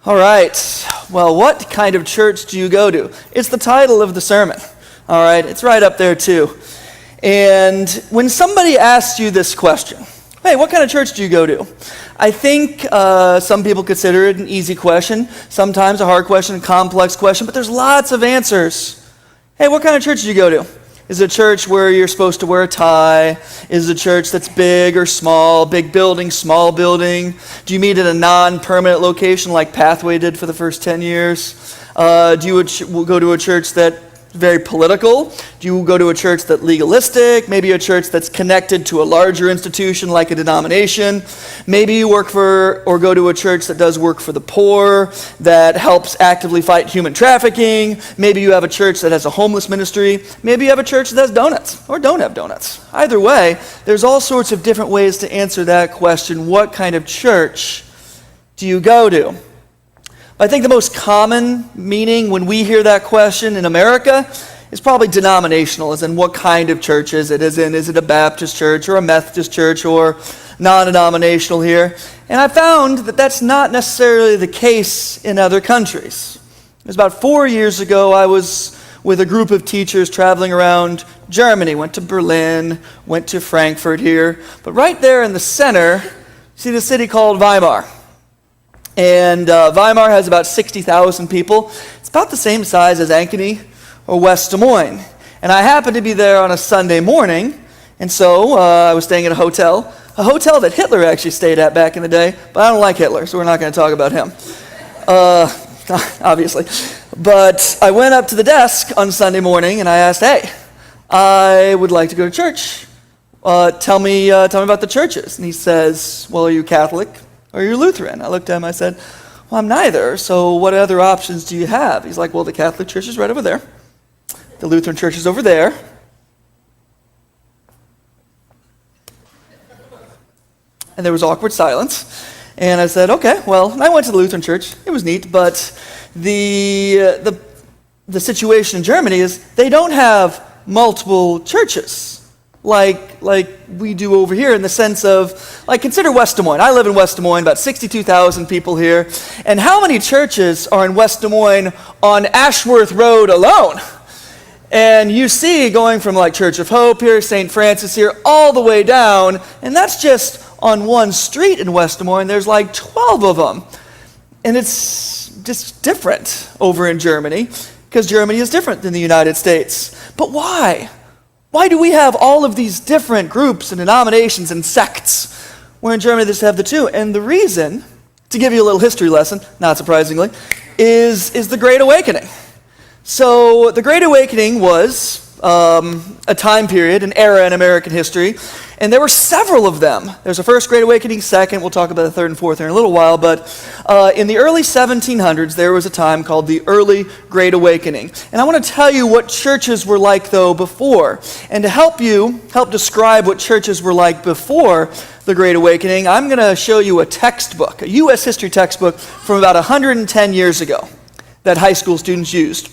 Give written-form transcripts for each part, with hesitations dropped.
All right. Well, what kind of church do you go to? It's the title of the sermon. All right. It's right up there too. And when somebody asks you this question, hey, what kind of church do you go to? I think some people consider it an easy question, sometimes a hard question, a complex question, but there's lots of answers. Hey, what kind of church do you go to? Is it a church where you're supposed to wear a tie? Is it a church that's big or small, big building, small building? Do you meet at a non-permanent location like Pathway did for the first 10 years? Do you go to a church that's very political? Do you go to a church that's legalistic? Maybe a church that's connected to a larger institution like a denomination? Maybe you work for or go to a church that does work for the poor, that helps actively fight human trafficking. Maybe you have a church that has a homeless ministry. Maybe you have a church that has donuts or don't have donuts. Either way, there's all sorts of different ways to answer that question. What kind of church do you go to? I think the most common meaning when we hear that question in America is probably denominational, as in what kind of church is it? As in, is it a Baptist church or a Methodist church or non-denominational here? And I found that that's not necessarily the case in other countries. It was about 4 years ago, I was with a group of teachers traveling around Germany, went to Berlin, went to Frankfurt here, but right there in the center, see the city called Weimar. And Weimar has about 60,000 people. It's about the same size as Ankeny or West Des Moines. And I happened to be there on a Sunday morning, and so I was staying at a hotel that Hitler actually stayed at back in the day, but I don't like Hitler, so we're not going to talk about him, obviously. But I went up to the desk on Sunday morning, and I asked, hey, I would like to go to church. Tell me about the churches. And he says, well, are you Catholic? Or you're Lutheran? I looked at him, I said, well, I'm neither, so what other options do you have? He's like, well, the Catholic Church is right over there. The Lutheran Church is over there. And there was awkward silence. And I said, okay, well, and I went to the Lutheran Church. It was neat, but the situation in Germany is they don't have multiple churches. Like we do over here in the sense of, like, consider West Des Moines. I live in West Des Moines, about 62,000 people here. And how many churches are in West Des Moines on Ashworth Road alone? And you see going from like Church of Hope here, St. Francis here, all the way down, and that's just on one street in West Des Moines. There's like 12 of them. And it's just different over in Germany, because Germany is different than the United States. But why? Why do we have all of these different groups and denominations and sects, where in Germany they just have the two? And the reason, to give you a little history lesson, not surprisingly, is the Great Awakening. So the Great Awakening was a time period, an era in American history, and there were several of them. There's a first Great Awakening, second, we'll talk about the third and fourth in a little while, but in the early 1700s, there was a time called the Early Great Awakening. And I want to tell you what churches were like, though, before. And to help describe what churches were like before the Great Awakening, I'm going to show you a textbook, a U.S. history textbook from about 110 years ago that high school students used.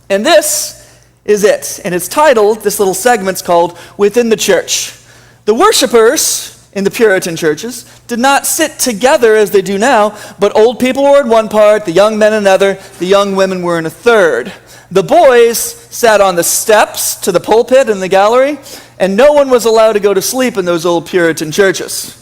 And this is it. And it's titled, this little segment's called, Within the Church. The worshipers in the Puritan churches did not sit together as they do now, but old people were in one part, the young men in another, the young women were in a third. The boys sat on the steps to the pulpit in the gallery, and no one was allowed to go to sleep in those old Puritan churches.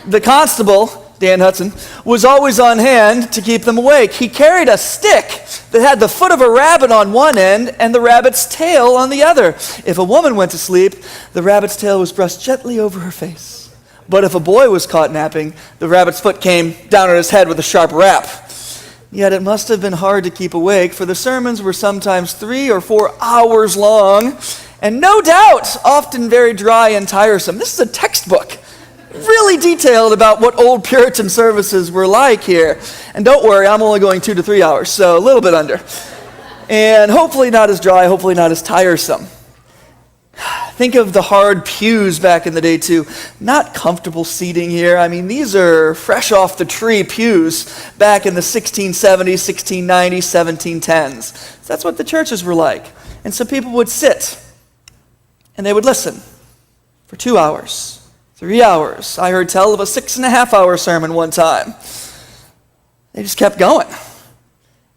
The constable, Dan Hudson, was always on hand to keep them awake. He carried a stick that had the foot of a rabbit on one end and the rabbit's tail on the other. If a woman went to sleep, the rabbit's tail was brushed gently over her face. But if a boy was caught napping, the rabbit's foot came down on his head with a sharp rap. Yet it must have been hard to keep awake, for the sermons were sometimes 3 or 4 hours long, and no doubt often very dry and tiresome. This is a textbook, really detailed about what old Puritan services were like here. And don't worry, I'm only going 2 to 3 hours, so a little bit under. And hopefully not as dry, hopefully not as tiresome. Think of the hard pews back in the day too. Not comfortable seating here. I mean, these are fresh off the tree pews back in the 1670s, 1690s, 1710s. So that's what the churches were like. And so people would sit and they would listen for 2 hours, 3 hours. I heard tell of a 6.5-hour sermon one time. they just kept going.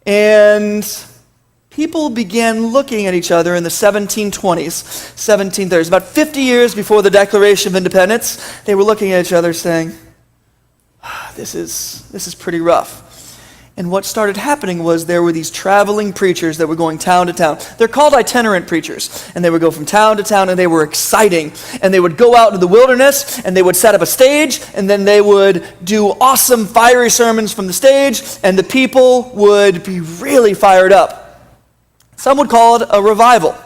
And people began looking at each other in the 1720s, 1730s, about 50 years before the Declaration of Independence. They were looking at each other saying, this is pretty rough. And what started happening was there were these traveling preachers that were going town to town. They're called itinerant preachers. And they would go from town to town, and they were exciting. And they would go out into the wilderness, and they would set up a stage, and then they would do awesome, fiery sermons from the stage, and the people would be really fired up. Some would call it a revival.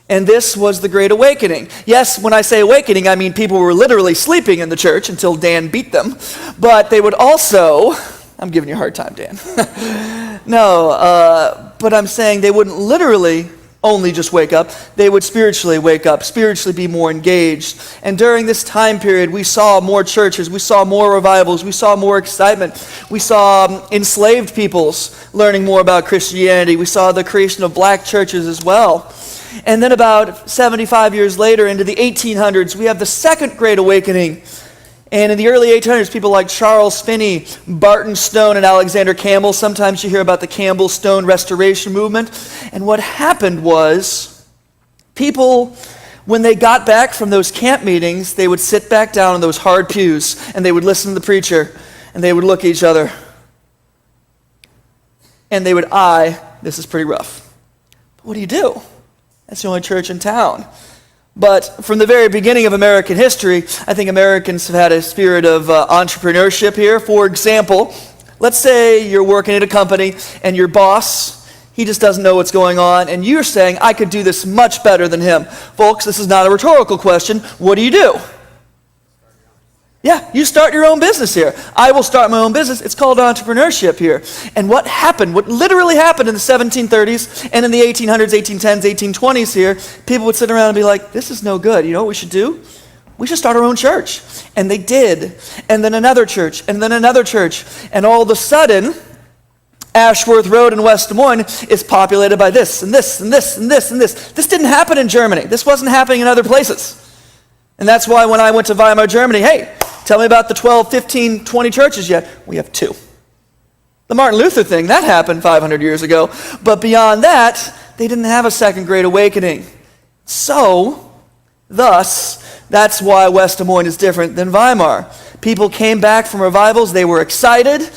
And this was the Great Awakening. Yes, when I say awakening, I mean people were literally sleeping in the church until Dan beat them. But they would also... I'm giving you a hard time, Dan. But I'm saying they wouldn't literally only just wake up. They would spiritually wake up, spiritually be more engaged. And during this time period, we saw more churches, we saw more revivals, we saw more excitement. We saw enslaved peoples learning more about Christianity. We saw the creation of black churches as well. And then about 75 years later, into the 1800s, we have the Second Great Awakening. And in the early 1800s, people like Charles Finney, Barton Stone, and Alexander Campbell. Sometimes you hear about the Campbell Stone Restoration Movement. And what happened was, people, when they got back from those camp meetings, they would sit back down in those hard pews, and they would listen to the preacher, and they would look at each other, and they would this is pretty rough. But what do you do? That's the only church in town. But from the very beginning of American history, I think Americans have had a spirit of entrepreneurship here. For example, let's say you're working at a company and your boss, he just doesn't know what's going on, and you're saying, I could do this much better than him. Folks, this is not a rhetorical question. What do? Yeah, you start your own business here. I will start my own business. It's called entrepreneurship here. And what literally happened in the 1730s and in the 1800s, 1810s, 1820s here, people would sit around and be like, this is no good. You know what we should do? We should start our own church. And they did. And then another church, and then another church. And all of a sudden, Ashworth Road in West Des Moines is populated by this, and this, and this, and this, and this. This didn't happen in Germany. This wasn't happening in other places. And that's why when I went to Weimar, Germany, hey, tell me about the 12, 15, 20 churches yet. We have 2. The Martin Luther thing, that happened 500 years ago. But beyond that, they didn't have a Second Great Awakening. So, thus, that's why West Des Moines is different than Weimar. People came back from revivals, they were excited,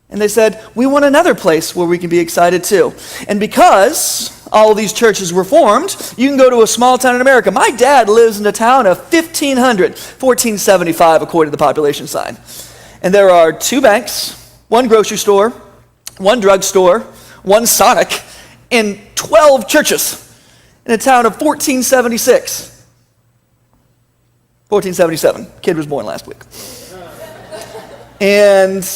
and they said, we want another place where we can be excited too. And because all of these churches were formed, you can go to a small town in America. My dad lives in a town of 1475 according to the population sign. And there are 2 banks, 1 grocery store, 1 drugstore, 1 Sonic, and 12 churches in a town of 1476. 1477. Kid was born last week. And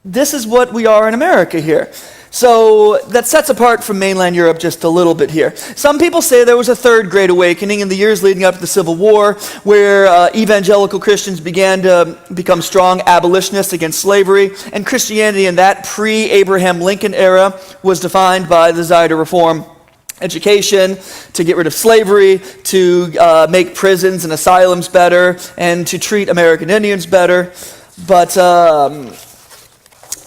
this is what we are in America here. So that sets apart from mainland Europe just a little bit here. Some people say there was a third Great Awakening in the years leading up to the Civil War, where evangelical Christians began to become strong abolitionists against slavery, and Christianity in that pre-Abraham Lincoln era was defined by the desire to reform education, to get rid of slavery, to make prisons and asylums better, and to treat American Indians better. But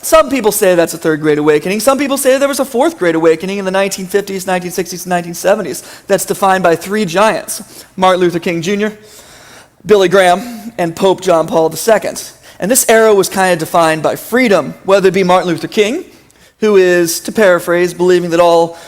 some people say that's a third Great Awakening. Some people say there was a fourth Great Awakening in the 1950s, 1960s, and 1970s that's defined by 3 giants: Martin Luther King Jr., Billy Graham, and Pope John Paul II. And this era was kind of defined by freedom, whether it be Martin Luther King, who is, to paraphrase, believing that all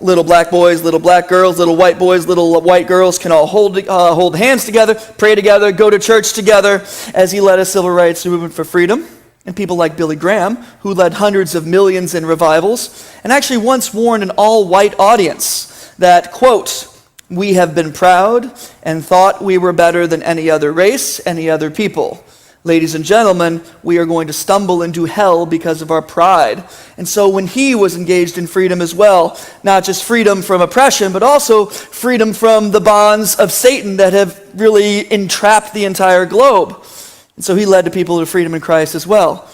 little black boys, little black girls, little white boys, little white girls can all hold hands together, pray together, go to church together, as he led a civil rights movement for freedom. And people like Billy Graham, who led hundreds of millions in revivals, and actually once warned an all-white audience that, quote, we have been proud and thought we were better than any other race, any other people. Ladies and gentlemen, we are going to stumble into hell because of our pride. And so when he was engaged in freedom as well, not just freedom from oppression, but also freedom from the bonds of Satan that have really entrapped the entire globe. And so he led the people to freedom in Christ as well.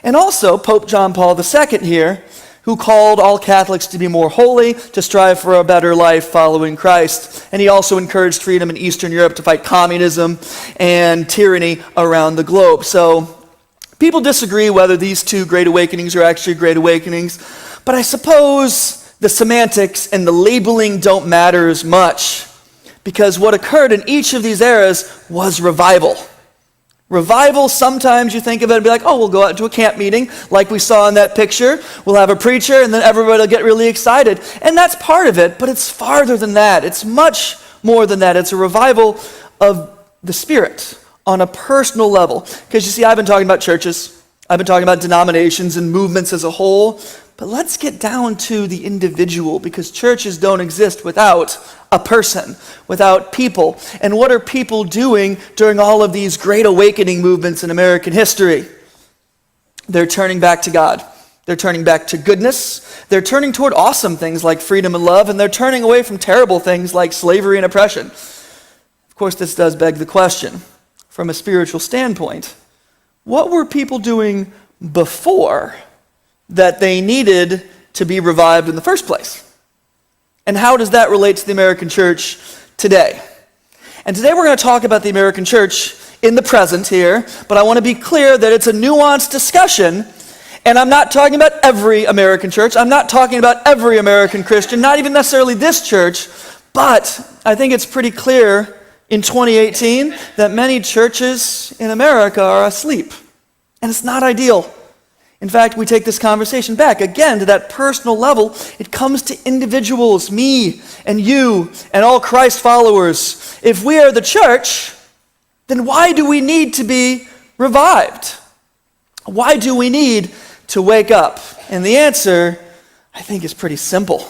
And also Pope John Paul II here, who called all Catholics to be more holy, to strive for a better life following Christ. And he also encouraged freedom in Eastern Europe to fight communism and tyranny around the globe. So People disagree whether these two great awakenings are actually great awakenings, but I suppose the semantics and the labeling don't matter as much, because what occurred in each of these eras was revival. Revival, sometimes you think of it and be like, oh, we'll go out to a camp meeting like we saw in that picture. We'll have a preacher and then everybody will get really excited. And that's part of it, but it's farther than that. It's much more than that. It's a revival of the Spirit on a personal level. Because you see, I've been talking about churches. I've been talking about denominations and movements as a whole. But let's get down to the individual, because churches don't exist without a person, without people. And what are people doing during all of these great awakening movements in American history? They're turning back to God. They're turning back to goodness. They're turning toward awesome things like freedom and love, and they're turning away from terrible things like slavery and oppression. Of course, this does beg the question, from a spiritual standpoint, what were people doing before that they needed to be revived in the first place? And how does that relate to the American church today? And today we're going to talk about the American church in the present here, but I want to be clear that it's a nuanced discussion, and I'm not talking about every American church. I'm not talking about every American Christian, not even necessarily this church, but I think it's pretty clear in 2018 that many churches in America are asleep, and it's not ideal. In fact, we take this conversation back again to that personal level. It comes to individuals, me and you and all Christ followers. If we are the church, then why do we need to be revived? Why do we need to wake up? And the answer, I think, is pretty simple.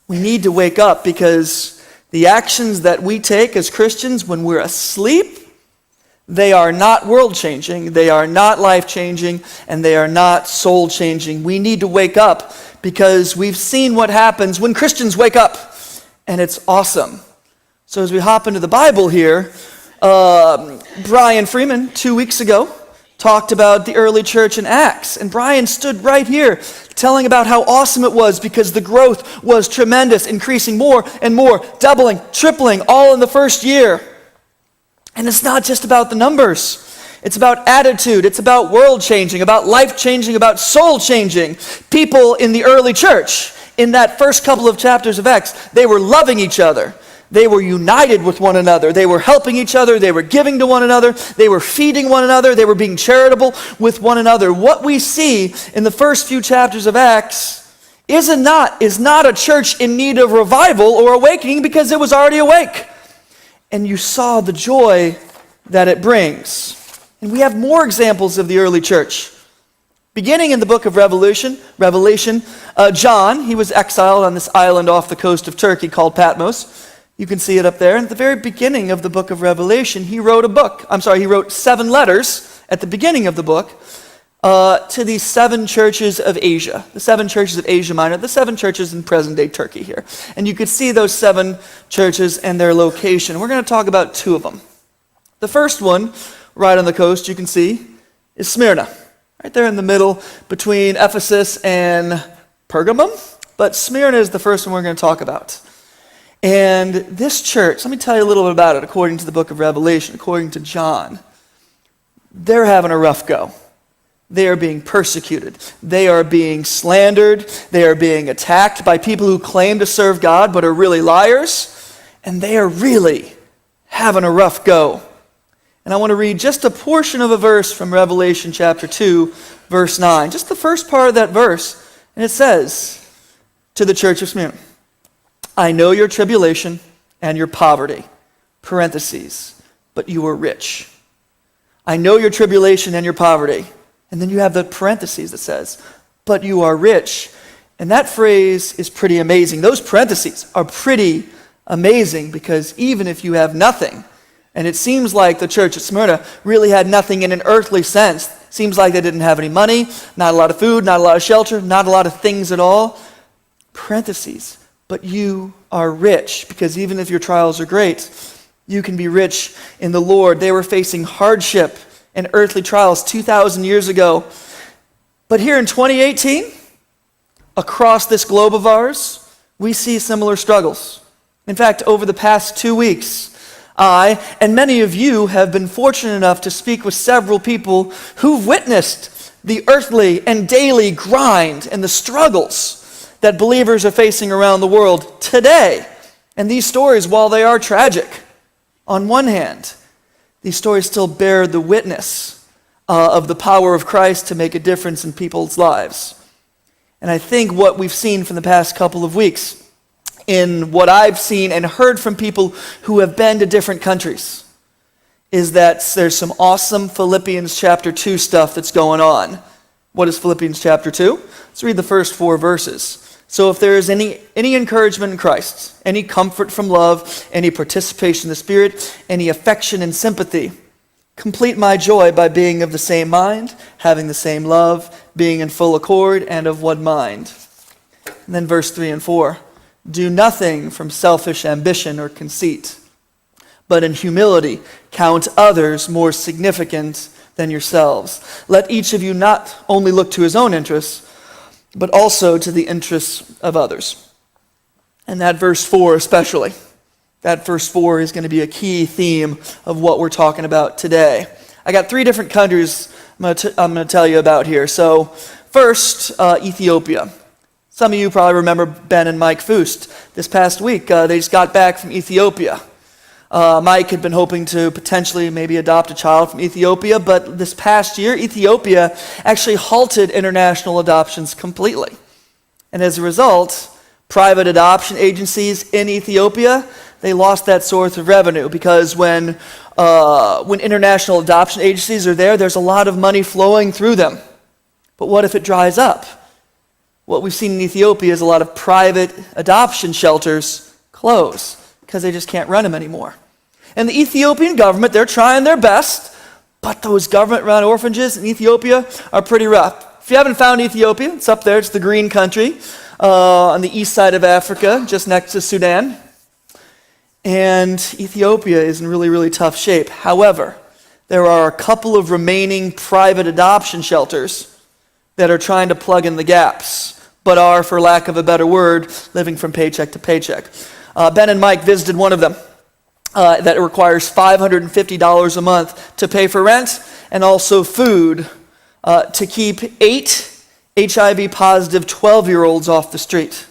We need to wake up because the actions that we take as Christians when we're asleep, they are not world-changing, they are not life-changing, and they are not soul-changing. We need to wake up because we've seen what happens when Christians wake up, and it's awesome. So as we hop into the Bible here, Brian Freeman, 2 weeks ago, talked about the early church in Acts, and Brian stood right here telling about how awesome it was because the growth was tremendous, increasing more and more, doubling, tripling, all in the first year. And it's not just about the numbers. It's about attitude. It's about world-changing, about life-changing, about soul-changing. People in the early church, in that first couple of chapters of Acts, they were loving each other. They were united with one another. They were helping each other. They were giving to one another. They were feeding one another. They were being charitable with one another. What we see in the first few chapters of Acts is not a church in need of revival or awakening because it was already awake. And you saw the joy that it brings. And we have more examples of the early church. Beginning in the book of Revelation, John, he was exiled on this island off the coast of Turkey called Patmos. You can see it up there. And at the very beginning of the book of Revelation, he wrote 7 letters at the beginning of the book to the 7 churches of Asia. The 7 churches of Asia Minor, the 7 churches in present-day Turkey here. And you could see those 7 churches and their location. We're going to talk about 2 of them. The first one, right on the coast, you can see, is Smyrna. Right there in the middle between Ephesus and Pergamum. But Smyrna is the first one we're going to talk about. And this church, let me tell you a little bit about it according to the book of Revelation, according to John. They're having a rough go. They are being persecuted. They are being slandered. They are being attacked by people who claim to serve God but are really liars. And they are really having a rough go. And I want to read just a portion of a verse from Revelation chapter 2, verse 9. Just the first part of that verse. And it says, to the church of Smyrna, I know your tribulation and your poverty, parentheses, but you are rich. I know your tribulation and your poverty. And then you have the parentheses that says, but you are rich. And that phrase is pretty amazing. Those parentheses are pretty amazing because even if you have nothing, and it seems like the church at Smyrna really had nothing in an earthly sense. Seems like they didn't have any money, not a lot of food, not a lot of shelter, not a lot of things at all. Parentheses, but you are rich because even if your trials are great, you can be rich in the Lord. They were facing hardship and earthly trials 2,000 years ago. But here in 2018, across this globe of ours, we see similar struggles. In fact, over the past 2 weeks, I and many of you have been fortunate enough to speak with several people who've witnessed the earthly and daily grind and the struggles that believers are facing around the world today. And these stories, while they are tragic, on one hand, these stories still bear the witness of the power of Christ to make a difference in people's lives. And I think what we've seen from the past couple of weeks, in what I've seen and heard from people who have been to different countries, is that there's some awesome Philippians chapter 2 stuff that's going on. What is Philippians chapter 2? Let's read the first 4 verses. So if there is any encouragement in Christ, any comfort from love, any participation in the Spirit, any affection and sympathy, complete my joy by being of the same mind, having the same love, being in full accord, and of one mind. And then verse 3 and 4. Do nothing from selfish ambition or conceit, but in humility count others more significant than yourselves. Let each of you not only look to his own interests, but also to the interests of others. And that verse 4 especially. That verse 4 is going to be a key theme of what we're talking about today. I got 3 different countries I'm going to tell you about here. So first, Ethiopia. Some of you probably remember Ben and Mike Fust. This past week, they just got back from Ethiopia. Mike had been hoping to potentially maybe adopt a child from Ethiopia, but this past year, Ethiopia actually halted international adoptions completely. And as a result, private adoption agencies in Ethiopia, they lost that source of revenue because when international adoption agencies are there, there's a lot of money flowing through them. But what if it dries up? What we've seen in Ethiopia is a lot of private adoption shelters close because they just can't run them anymore. And the Ethiopian government, they're trying their best, but those government-run orphanages in Ethiopia are pretty rough. If you haven't found Ethiopia, it's up there. It's the green country on the east side of Africa, just next to Sudan. And Ethiopia is in really, really tough shape. However, there are a couple of remaining private adoption shelters that are trying to plug in the gaps, but are, for lack of a better word, living from paycheck to paycheck. Ben and Mike visited one of them that requires $550 a month to pay for rent and also food to keep 8 HIV-positive 12-year-olds off the street.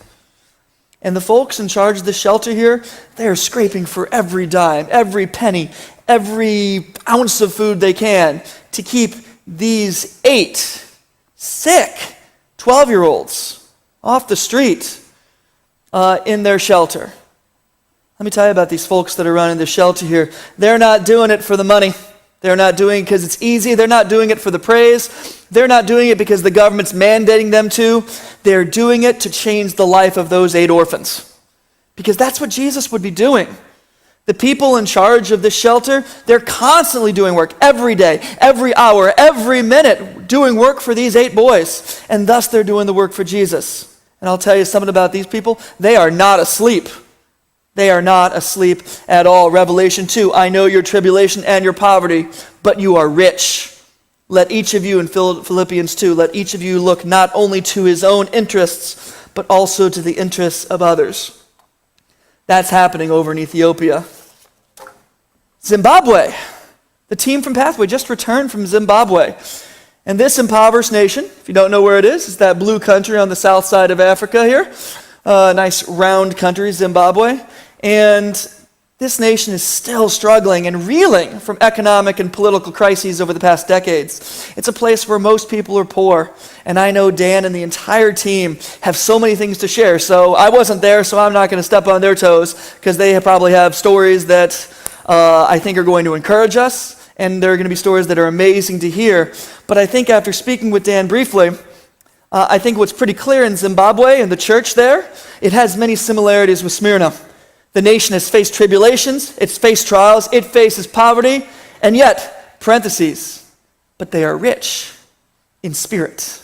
And the folks in charge of the shelter here, they are scraping for every dime, every penny, every ounce of food they can to keep these 8 sick 12-year-olds off the street in their shelter. Let me tell you about these folks that are running the shelter here. They're not doing it for the money. They're not doing it because it's easy. They're not doing it for the praise. They're not doing it because the government's mandating them to. They're doing it to change the life of those 8 orphans. Because that's what Jesus would be doing. The people in charge of this shelter, they're constantly doing work every day, every hour, every minute, doing work for these 8 boys. And thus they're doing the work for Jesus. And I'll tell you something about these people. They are not asleep. They are not asleep at all. Revelation 2, I know your tribulation and your poverty, but you are rich. Let each of you, in Philippians 2, let each of you look not only to his own interests, but also to the interests of others. That's happening over in Ethiopia. Zimbabwe. The team from Pathway just returned from Zimbabwe. And this impoverished nation, if you don't know where it is, it's that blue country on the south side of Africa here. Nice round country, Zimbabwe. And this nation is still struggling and reeling from economic and political crises over the past decades. It's a place where most people are poor. And I know Dan and the entire team have so many things to share. So I wasn't there, so I'm not going to step on their toes because they probably have stories that I think are going to encourage us. And there are going to be stories that are amazing to hear. But I think after speaking with Dan briefly, I think what's pretty clear in Zimbabwe and the church there, it has many similarities with Smyrna. The nation has faced tribulations, it's faced trials, it faces poverty, and yet, parentheses, but they are rich in spirit.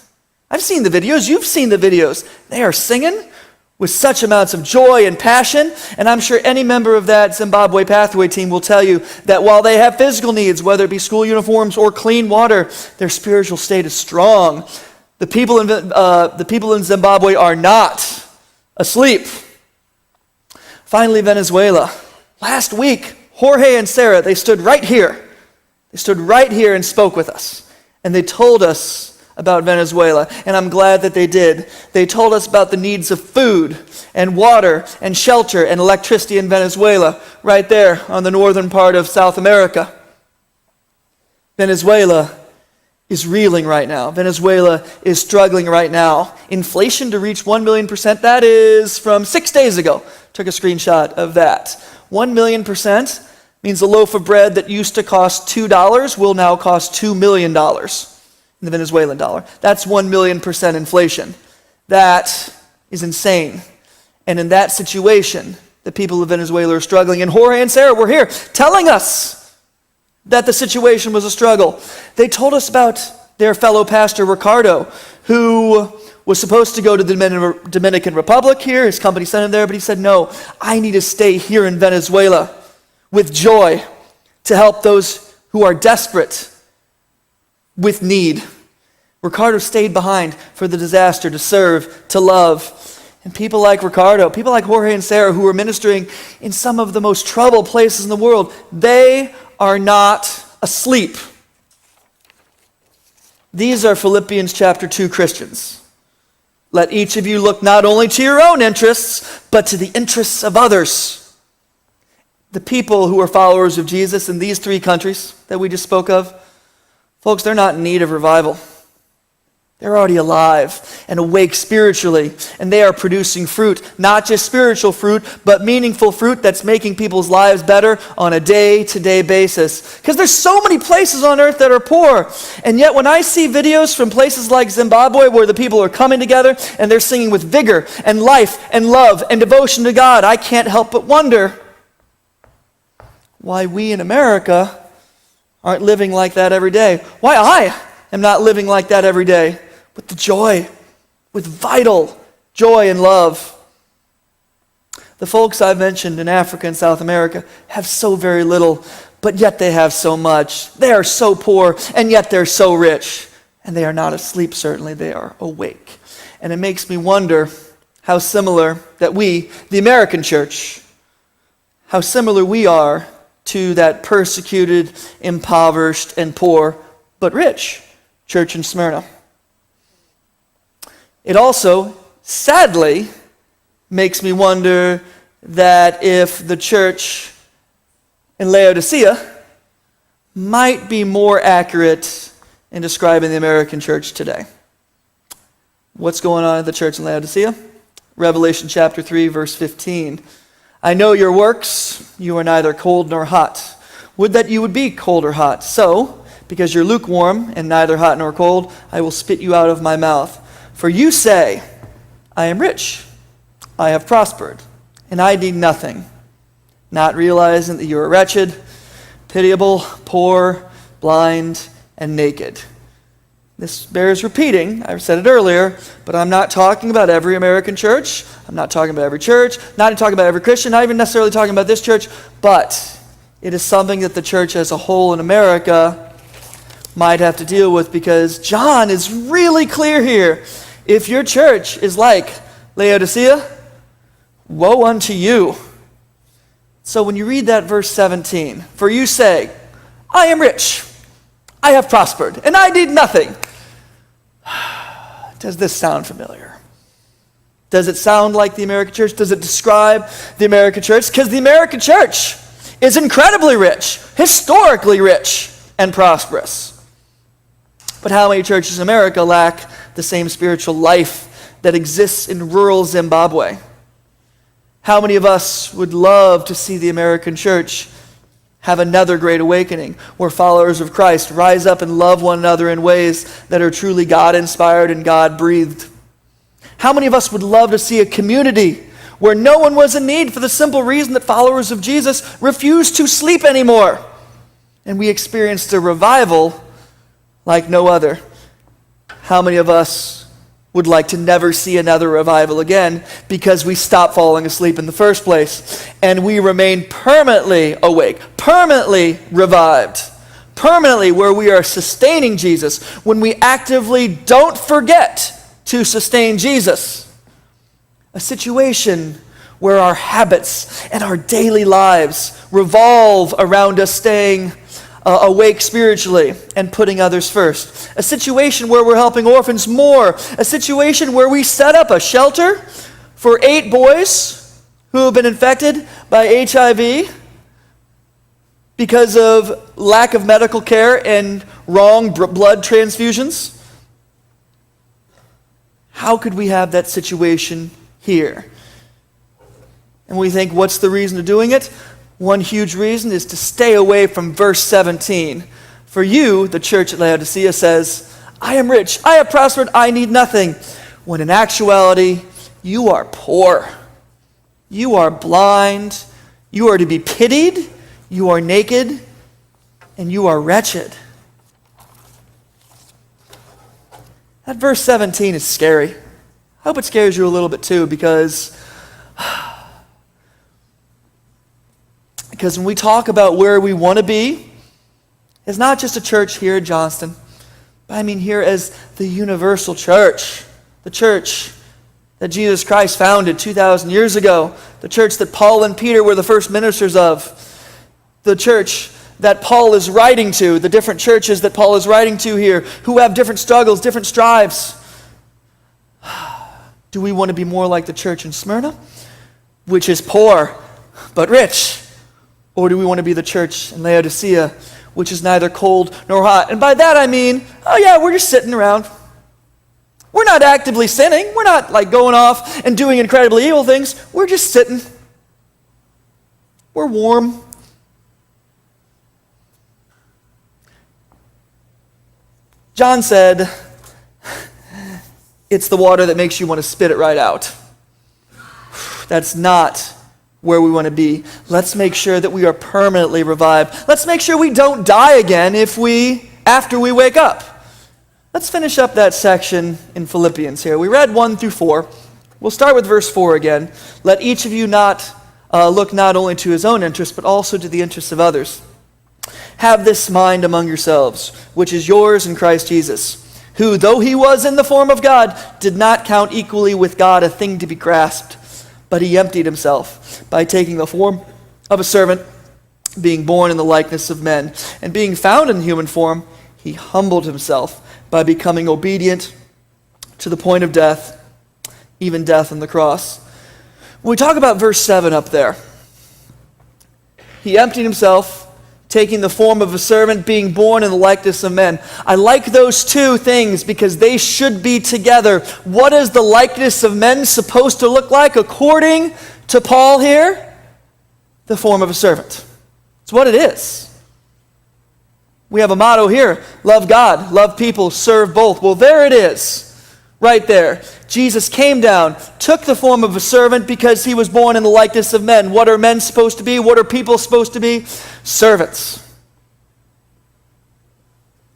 I've seen the videos, you've seen the videos. They are singing with such amounts of joy and passion, and I'm sure any member of that Zimbabwe Pathway team will tell you that while they have physical needs, whether it be school uniforms or clean water, their spiritual state is strong. The people in Zimbabwe are not asleep. Finally, Venezuela. Last week, Jorge and Sarah, they stood right here. They stood right here and spoke with us. And they told us about Venezuela, and I'm glad that they did. They told us about the needs of food and water and shelter and electricity in Venezuela, right there on the northern part of South America. Venezuela is reeling right now. Venezuela is struggling right now. Inflation to reach 1 million%, that is from 6 days ago. Took a screenshot of that. 1 million% means a loaf of bread that used to cost $2 will now cost $2 million. In the Venezuelan dollar. That's 1 million% inflation. That is insane. And in that situation, the people of Venezuela are struggling. And Jorge and Sarah were here telling us that the situation was a struggle. They told us about their fellow pastor, Ricardo, who was supposed to go to the Dominican Republic here. His company sent him there, but he said, no, I need to stay here in Venezuela with joy to help those who are desperate with need. Ricardo stayed behind for the disaster to serve, to love. And people like Ricardo, people like Jorge and Sarah who are ministering in some of the most troubled places in the world, they are not asleep. These are Philippians chapter 2 Christians. Let each of you look not only to your own interests, but to the interests of others. The people who are followers of Jesus in these 3 countries that we just spoke of, folks, they're not in need of revival. They're already alive and awake spiritually, and they are producing fruit, not just spiritual fruit, but meaningful fruit that's making people's lives better on a day-to-day basis. Because there's so many places on earth that are poor, and yet when I see videos from places like Zimbabwe where the people are coming together and they're singing with vigor and life and love and devotion to God, I can't help but wonder why we in America aren't living like that every day. Why I am not living like that every day with the joy, with vital joy and love. The folks I've mentioned in Africa and South America have so very little, but yet they have so much. They are so poor, and yet they're so rich. And they are not asleep, certainly. They are awake. And it makes me wonder how similar that we, the American church, how similar we are to that persecuted, impoverished, and poor, but rich church in Smyrna. It also, sadly, makes me wonder that if the church in Laodicea might be more accurate in describing the American church today. What's going on in the church in Laodicea? Revelation chapter 3, verse 15. I know your works, you are neither cold nor hot. Would that you would be cold or hot. So, because you're lukewarm and neither hot nor cold, I will spit you out of my mouth. For you say, I am rich, I have prospered, and I need nothing, not realizing that you are wretched, pitiable, poor, blind, and naked. This bears repeating. I've said it earlier, but I'm not talking about every American church. I'm not talking about every church, not even talking about every Christian, not even necessarily talking about this church, but it is something that the church as a whole in America might have to deal with, because John is really clear here. If your church is like Laodicea, woe unto you. So when you read that verse 17, for you say, I am rich, I have prospered, and I need nothing. Does this sound familiar? Does it sound like the American church? Does it describe the American church? Because the American church is incredibly rich, historically rich, and prosperous. But how many churches in America lack the same spiritual life that exists in rural Zimbabwe? How many of us would love to see the American church have another great awakening where followers of Christ rise up and love one another in ways that are truly God-inspired and God-breathed? How many of us would love to see a community where no one was in need for the simple reason that followers of Jesus refused to sleep anymore, and we experienced a revival like no other? How many of us would like to never see another revival again because we stopped falling asleep in the first place and we remain permanently awake, permanently revived, permanently where we are sustaining Jesus when we actively don't forget to sustain Jesus? A situation where our habits and our daily lives revolve around us staying awake spiritually and putting others first. A situation where we're helping orphans more. A situation where we set up a shelter for 8 boys who have been infected by HIV because of lack of medical care and wrong blood transfusions. How could we have that situation here? And we think, what's the reason of doing it? One huge reason is to stay away from verse 17. For you, the church at Laodicea says, I am rich, I have prospered, I need nothing. When in actuality, you are poor. You are blind. You are to be pitied. You are naked. And you are wretched. That verse 17 is scary. I hope it scares you a little bit too, because when we talk about where we want to be, it's not just a church here at Johnston, but I mean here as the universal church, the church that Jesus Christ founded 2,000 years ago, the church that Paul and Peter were the first ministers of, the church that Paul is writing to, the different churches that Paul is writing to here, who have different struggles, different strives. Do we want to be more like the church in Smyrna, which is poor but rich? Or do we want to be the church in Laodicea, which is neither cold nor hot? And by that I mean, oh yeah, we're just sitting around. We're not actively sinning. We're not like going off and doing incredibly evil things. We're just sitting. We're warm. John said, it's the water that makes you want to spit it right out. That's not where we want to be. Let's make sure that we are permanently revived. Let's make sure we don't die again after we wake up. Let's finish up that section in Philippians here. We read 1 through 4. We'll start with verse 4 again. Let each of you look not only to his own interest, but also to the interests of others. Have this mind among yourselves, which is yours in Christ Jesus, who, though he was in the form of God, did not count equally with God a thing to be grasped, but he emptied himself by taking the form of a servant, being born in the likeness of men. And being found in human form, he humbled himself by becoming obedient to the point of death, even death on the cross. When we talk about verse 7 up there, he emptied himself, taking the form of a servant, being born in the likeness of men. I like those two things because they should be together. What is the likeness of men supposed to look like according to Paul here? The form of a servant. It's what it is. We have a motto here, love God, love people, serve both. Well, there it is, right there. Jesus came down, took the form of a servant because he was born in the likeness of men. What are men supposed to be? What are people supposed to be? Servants.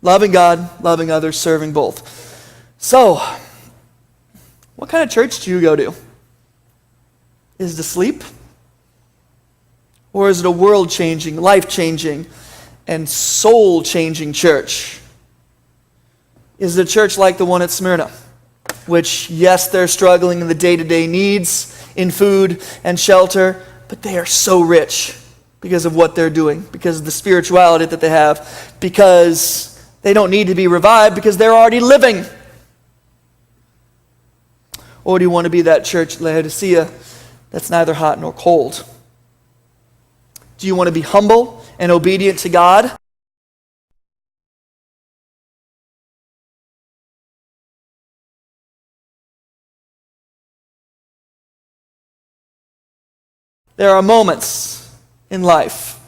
Loving God, loving others, serving both. So, what kind of church do you go to? Is it asleep? Or is it a world-changing, life-changing, and soul-changing church? Is it a church like the one at Smyrna? Which, yes, they're struggling in the day-to-day needs, in food and shelter, but they are so rich because of what they're doing, because of the spirituality that they have, because they don't need to be revived, because they're already living. Or do you want to be that church at Laodicea that's neither hot nor cold? Do you want to be humble and obedient to God? There are moments in life,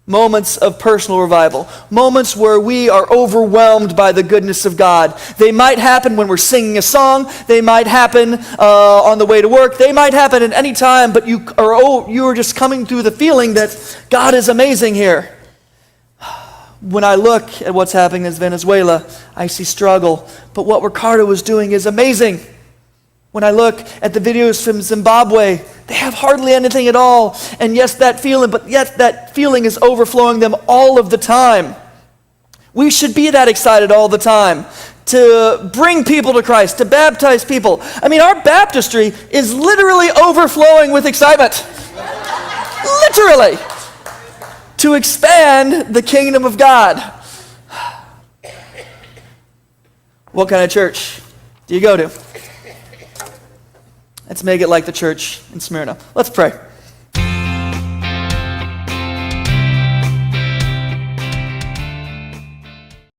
moments of personal revival, moments where we are overwhelmed by the goodness of God. They might happen when we're singing a song. They might happen on the way to work. They might happen at any time, but you are just coming through the feeling that God is amazing here. When I look at what's happening in Venezuela, I see struggle, but what Ricardo is doing is amazing. When I look at the videos from Zimbabwe, they have hardly anything at all. And yes, that feeling is overflowing them all of the time. We should be that excited all the time. to bring people to Christ, to baptize people. I mean, our baptistry is literally overflowing with excitement. Literally. To expand the kingdom of God. What kind of church do you go to? Let's make it like the church in Smyrna. Let's pray.